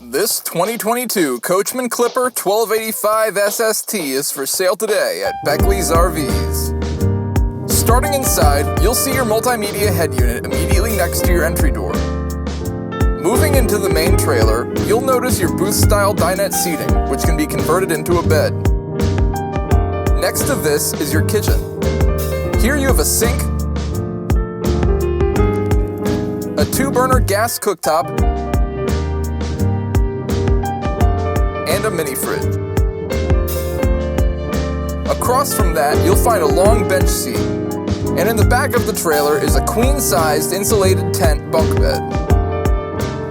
This 2022 Coachmen Clipper 1285 SST is for sale today at Beckley's RVs. Starting inside, you'll see your multimedia head unit immediately next to your entry door. Moving into the main trailer, you'll notice your booth-style dinette seating, which can be converted into a bed. Next to this is your kitchen. Here you have a sink, a 2-burner gas cooktop, and a mini fridge. Across from that, you'll find a long bench seat, and in the back of the trailer is a queen-sized insulated tent bunk bed.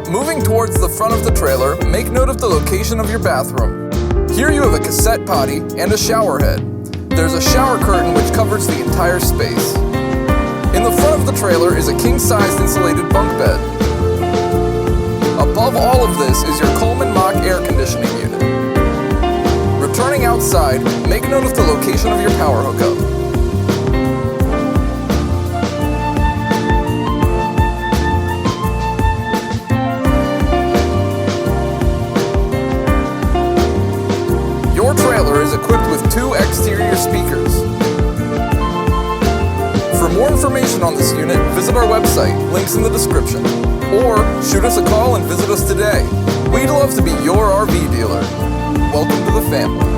Moving towards the front of the trailer, make note of the location of your bathroom. Here you have a cassette potty and a shower head. There's a shower curtain which covers the entire space. In the front of the trailer is a king-sized insulated bunk bed. Above all of this is your Coleman Mach air conditioning unit. Returning outside, make note of the location of your power hookup. Your trailer is equipped with 2 exterior speakers. For more information on this unit, visit our website, links in the description, or shoot us a call and visit us today. We'd love to be your RV dealer. Welcome to the family.